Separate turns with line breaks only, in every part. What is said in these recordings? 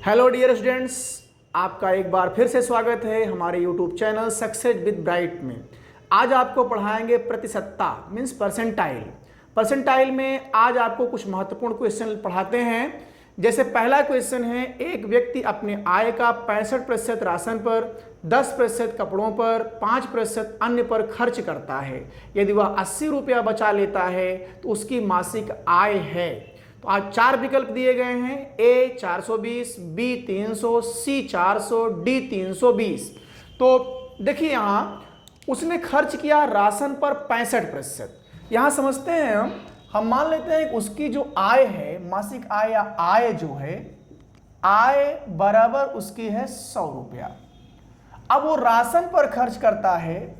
Hello dear students, आपका एक बार फिर से स्वागत है हमारे YouTube channel success with bright में। आज आपको पढ़ाएंगे प्रतिशतता मीन्स परसेंटाइल। परसेंटाइल में आज आपको कुछ महत्वपूर्ण क्वेश्चन पढ़ाते हैं। जैसे पहला क्वेश्चन है, एक व्यक्ति अपने आय का 65% राशन पर, 10% कपड़ों पर, 5% अन्य पर खर्च करता है। यदि वह 80 रुपया बचा लेता है तो उसकी मासिक आय है। तो आज चार विकल्प दिए गए हैं, ए 420, बी 300, सी 400, डी 320। तो देखिए यहाँ उसने खर्च किया राशन पर 65%। यहाँ समझते हैं हम मान लेते हैं कि उसकी जो आय है, मासिक आय या आय जो है, आय बराबर उसकी है 100 रुपया। अब वो राशन पर खर्च करता है,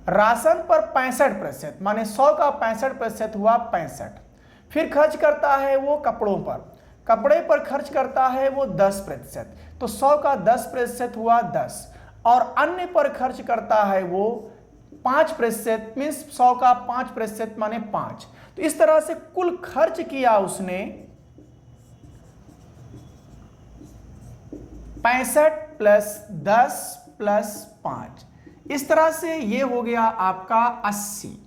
राशन पर 65%, माने 100 का 65% हुआ 65। फिर खर्च करता है वो कपड़ों पर, कपड़े पर खर्च करता है वो 10%, तो 100 का 10% हुआ 10। और अन्य पर खर्च करता है वो 5%, मीन्स 100 का 5% माने 5। तो इस तरह से कुल खर्च किया उसने 65 प्लस 10 प्लस 5। इस तरह से ये हो गया आपका 80,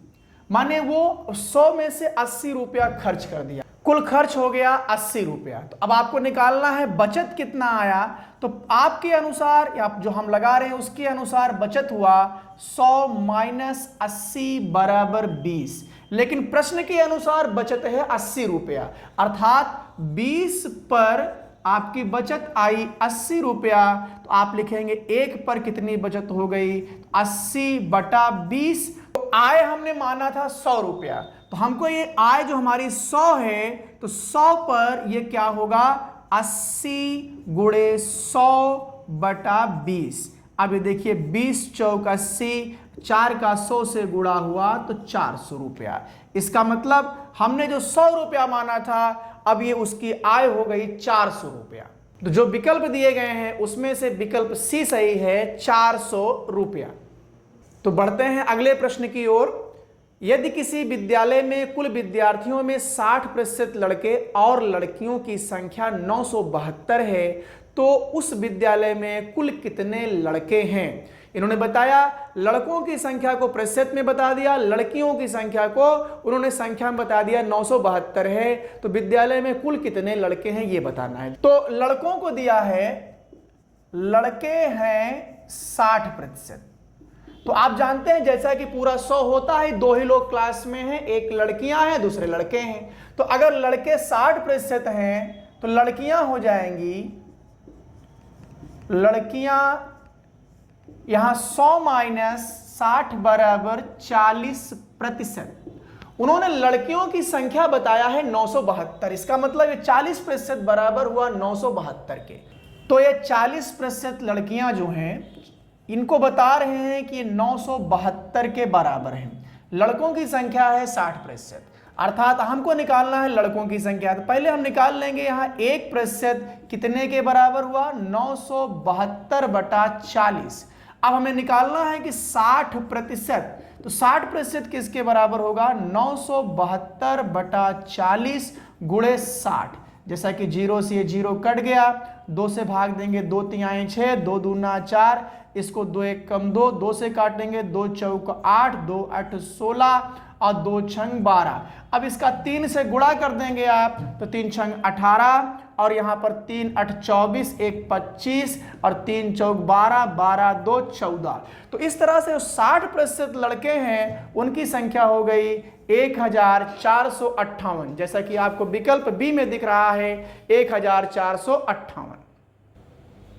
माने वो 100 में से 80 रुपया खर्च कर दिया। कुल खर्च हो गया 80 रुपया। तो अब आपको निकालना है बचत कितना आया। तो आपके अनुसार या जो हम लगा रहे हैं उसके अनुसार बचत हुआ 100 माइनस 80 बराबर 20। लेकिन प्रश्न के अनुसार बचत है 80 रुपया, अर्थात 20 पर आपकी बचत आई 80 रुपया। तो आप लिखेंगे 1 पर कितनी बचत हो गई, 80 बटा 20। तो आय हमने माना था 100 रुपया, तो हमको ये आय जो हमारी 100 है, तो 100 पर ये क्या होगा, 80 गुणे 100 बटा 20। अब ये देखिए 20 चौक 80, 4 का 100 से गुणा हुआ तो 400 रुपया। इसका मतलब हमने जो 100 रुपया माना था, अब ये उसकी आय हो गई 400 रुपया। तो जो विकल्प दिए गए हैं उसमें से विकल्प सी सही है, 400 रुपया। तो बढ़ते हैं अगले प्रश्न की ओर। यदि किसी विद्यालय में कुल विद्यार्थियों में 60% लड़के और लड़कियों की संख्या 972 है, तो उस विद्यालय में कुल कितने लड़के हैं। इन्होंने बताया लड़कों की संख्या को प्रतिशत में बता दिया, लड़कियों की संख्या को उन्होंने संख्या में बता दिया 972 है। तो विद्यालय में कुल कितने लड़के हैं ये बताना है। तो लड़कों को दिया है, लड़के हैं 60%। तो आप जानते हैं जैसा कि पूरा 100 होता है, दो ही लोग क्लास में हैं, एक लड़कियां हैं दूसरे लड़के हैं। तो अगर लड़के 60% हैं तो लड़कियां हो जाएंगी, लड़कियां यहां 100 माइनस 60 बराबर 40%। उन्होंने लड़कियों की संख्या बताया है 972, इसका मतलब ये 40% बराबर हुआ 972 के। तो ये 40% लड़कियां जो हैं इनको बता रहे हैं कि 972 के बराबर हैं। लड़कों की संख्या है 60%, अर्थात हमको निकालना है लड़कों की संख्या। तो पहले हम निकाल लेंगे यहाँ 1% कितने के बराबर हुआ, 972 बटा 40। अब हमें निकालना है कि 60%, तो 60% किसके बराबर होगा, 972 बटा 40 गुणे 60। जैसा कि 0 से 0 कट गया, 2 से भाग देंगे 2 तिहाई 6, 2 दूना 4, इसको 2 1 कम 2, 2 से काटेंगे 2 चौक 8, 2 8 16 और 2 छंग 12। अब इसका 3 से गुणा कर देंगे आप, तो 3 छंग 18 और यहाँ पर 3 8 24, 1 25 और 3 चौक 12, 12 2 14। तो इस तरह से 60% लड़के हैं, उनकी संख्या हो गई 1458, जैसा कि आपको विकल्प बी में दिख रहा है 1458।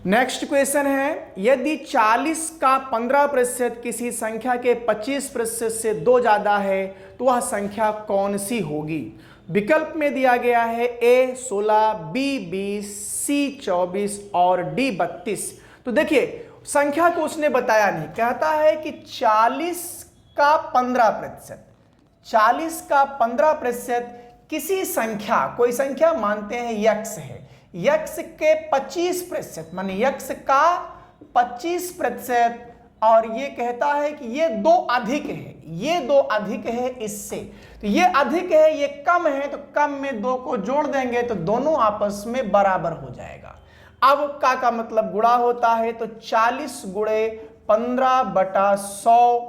नेक्स्ट क्वेश्चन है, यदि 40 का 15% किसी संख्या के 25% से 2 ज्यादा है तो वह संख्या कौन सी होगी। विकल्प में दिया गया है ए 16, बी 20, सी 24 और डी 32। तो देखिए संख्या को उसने बताया नहीं, कहता है कि 40 का 15%, 40 का 15% किसी संख्या, कोई संख्या मानते हैं यक्स है, यक्स के 25%, माने यक्स का 25% और ये कहता है कि ये 2 अधिक है, ये 2 अधिक है इससे, तो ये अधिक है ये कम है, तो कम में 2 को जोड़ देंगे तो दोनों आपस में बराबर हो जाएगा। अब का मतलब गुणा होता है, तो 40 गुणे 15/100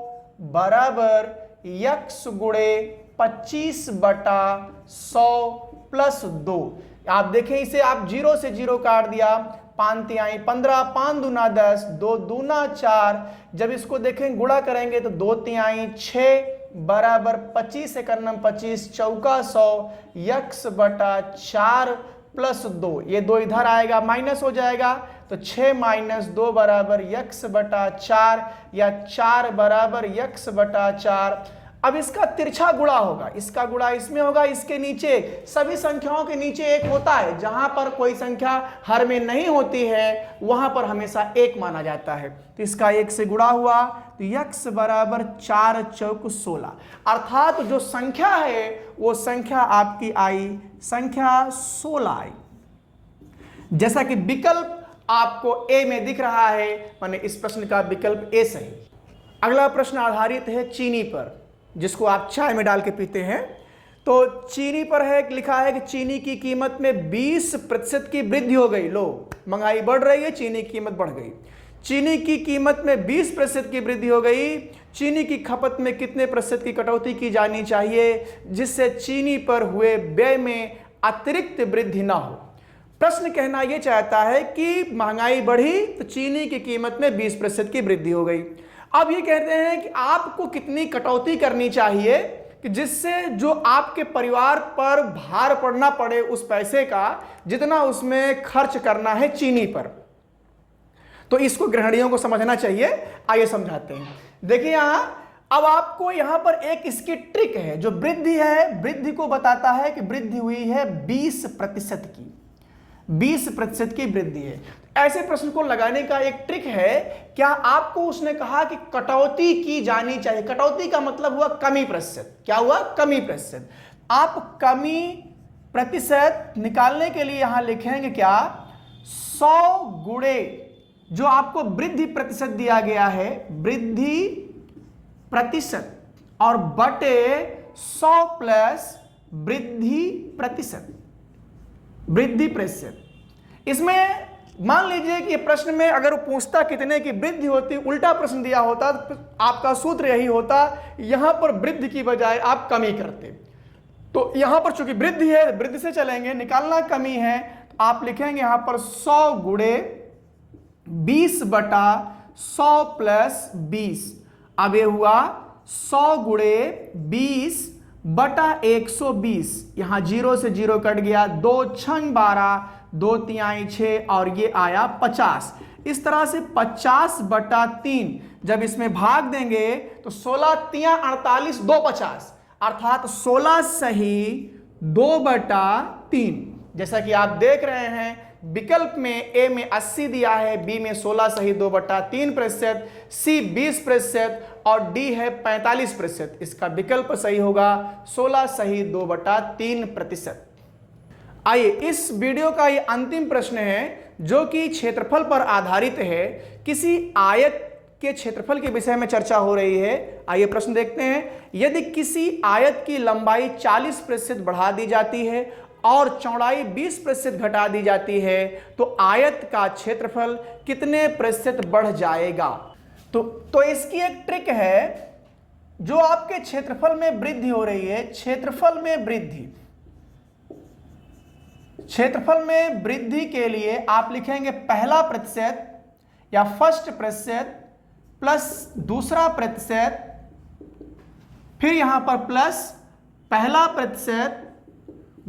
बराबर x गुणे 25/100 प्लस 2। आप देखें इसे आप 0 से 0 काट दिया, 5 तिहाई 15, 5 दूना 10, 2 दूना 4। जब इसको देखें गुणा करेंगे तो 2 तिहाई 6 बराबर 25 से करना 25 चौका 100 x/4 प्लस 2। ये 2 इधर आएगा माइनस हो जाएगा, तो 6 - 2 बराबर x/4 या 4 बराबर x/4। अब इसका तिरछा गुणा होगा, इसका गुणा इसमें होगा, इसके नीचे सभी संख्याओं के नीचे 1 होता है। जहां पर कोई संख्या हर में नहीं होती है वहां पर हमेशा 1 माना जाता है, तो इसका 1 से गुणा हुआ तो x बराबर 4 चौक 16, अर्थात जो संख्या है वो संख्या आपकी आई संख्या 16 आई। जैसा कि विकल्प आपको ए में दिख रहा है, माने इस प्रश्न का विकल्प ए सही। अगला प्रश्न आधारित है चीनी पर, जिसको आप चाय में डाल के पीते हैं। तो चीनी पर है, लिखा है कि चीनी की कीमत में 20% की वृद्धि हो गई। लो, महंगाई बढ़ रही है, चीनी की कीमत बढ़ गई। चीनी की कीमत में 20% की वृद्धि हो गई। चीनी की खपत में कितने प्रतिशत की कटौती की जानी चाहिए जिससे चीनी पर हुए व्यय में अतिरिक्त वृद्धि ना हो। प्रश्न कहना यह चाहता है कि महंगाई बढ़ी तो चीनी की कीमत में 20% की वृद्धि हो गई। अब ये कहते हैं कि आपको कितनी कटौती करनी चाहिए कि जिससे जो आपके परिवार पर भार पड़ना पड़े उस पैसे का, जितना उसमें खर्च करना है चीनी पर। तो इसको गृहिणियों को समझना चाहिए। आइए समझाते हैं। देखिए यहां अब आपको यहां पर एक इसकी ट्रिक है। जो वृद्धि है, वृद्धि को बताता है कि वृद्धि हुई है 20% की, 20% की वृद्धि है। ऐसे प्रश्न को लगाने का एक ट्रिक है। क्या आपको उसने कहा कि कटौती की जानी चाहिए। कटौती का मतलब हुआ कमी प्रतिशत। क्या हुआ? कमी प्रतिशत। आप कमी प्रतिशत निकालने के लिए यहां लिखेंगे क्या, 100 गुणे जो आपको वृद्धि प्रतिशत दिया गया है, वृद्धि प्रतिशत, और बटे 100 प्लस वृद्धि प्रतिशत, वृद्धि प्रतिशत। इसमें मान लीजिए कि प्रश्न में अगर वो पूछता कितने की वृद्धि होती, उल्टा प्रश्न दिया होता तो आपका सूत्र यही होता, यहां पर वृद्धि की बजाय आप कमी करते। तो यहां पर चूंकि वृद्धि है, वृद्धि से चलेंगे, निकालना कमी है, तो आप लिखेंगे यहां पर 100 गुणे 20/100 प्लस 20। अब ये हुआ 100 गुणे 20/120। यहां 0 से 0 कट गया, 2 छंग 12, 2 तिहाई 6 और ये आया 50। इस तरह से 50/3 जब इसमें भाग देंगे तो 16 तिया 48, 2 50, अर्थात 16 सही 2/3। जैसा कि आप देख रहे हैं विकल्प में ए में 80 दिया है, बी में 16 सही 2/3%, सी 20% और डी है 45%। इसका विकल्प सही होगा 16 सही 2/3%। आइए इस वीडियो का ये अंतिम प्रश्न है जो कि क्षेत्रफल पर आधारित है। किसी आयत के क्षेत्रफल के विषय में चर्चा हो रही है। आइए प्रश्न देखते हैं। यदि किसी आयत की लंबाई 40% बढ़ा दी जाती है और चौड़ाई 20% घटा दी जाती है तो आयत का क्षेत्रफल कितने प्रतिशत बढ़ जाएगा। तो इसकी एक ट्रिक है। जो आपके क्षेत्रफल में वृद्धि हो रही है, क्षेत्रफल में वृद्धि, क्षेत्रफल में वृद्धि के लिए आप लिखेंगे पहला प्रतिशत या फर्स्ट प्रतिशत प्लस दूसरा प्रतिशत, फिर यहां पर प्लस पहला प्रतिशत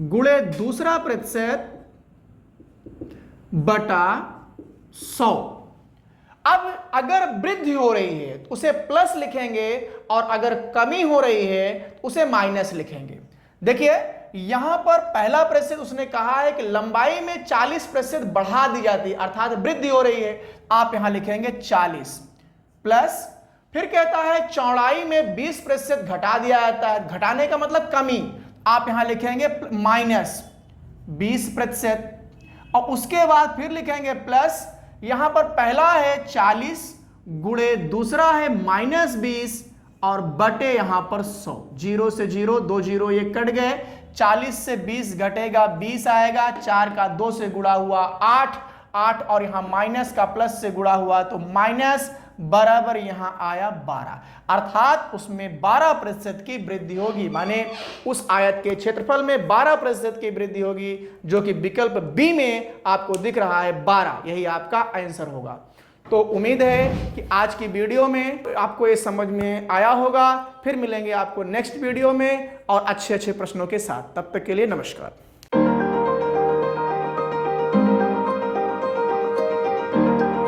गुणे दूसरा प्रतिशत बटा 100। अब अगर वृद्धि हो रही है तो उसे प्लस लिखेंगे और अगर कमी हो रही है तो उसे माइनस लिखेंगे। देखिए यहां पर पहला प्रतिशत उसने कहा है कि लंबाई में 40% बढ़ा दी जाती है, अर्थात वृद्धि हो रही है। आप यहां लिखेंगे 40 प्लस, फिर कहता है चौड़ाई में 20% घटा दिया जाता है, घटाने का मतलब कमी, आप यहां लिखेंगे माइनस 20%। और उसके बाद फिर लिखेंगे प्लस, यहां पर पहला है 40 गुणे दूसरा है -20 और बटे यहां पर 100। 0 से 0, 2 0 ये कट गए। 40 से 20 घटेगा, 20 आएगा। 4 का 2 से गुणा हुआ 8, 8 और यहां माइनस का प्लस से गुणा हुआ तो माइनस बराबर यहां आया 12, अर्थात उसमें 12% की वृद्धि होगी। माने उस आयत के क्षेत्रफल में 12% की वृद्धि होगी, जो कि विकल्प बी में आपको दिख रहा है 12। यही आपका आंसर होगा। तो उम्मीद है कि आज की वीडियो में आपको ये समझ में आया होगा। फिर मिलेंगे आपको नेक्स्ट वीडियो में और अच्छे अच्छे प्रश्नों के साथ। तब तक के लिए नमस्कार।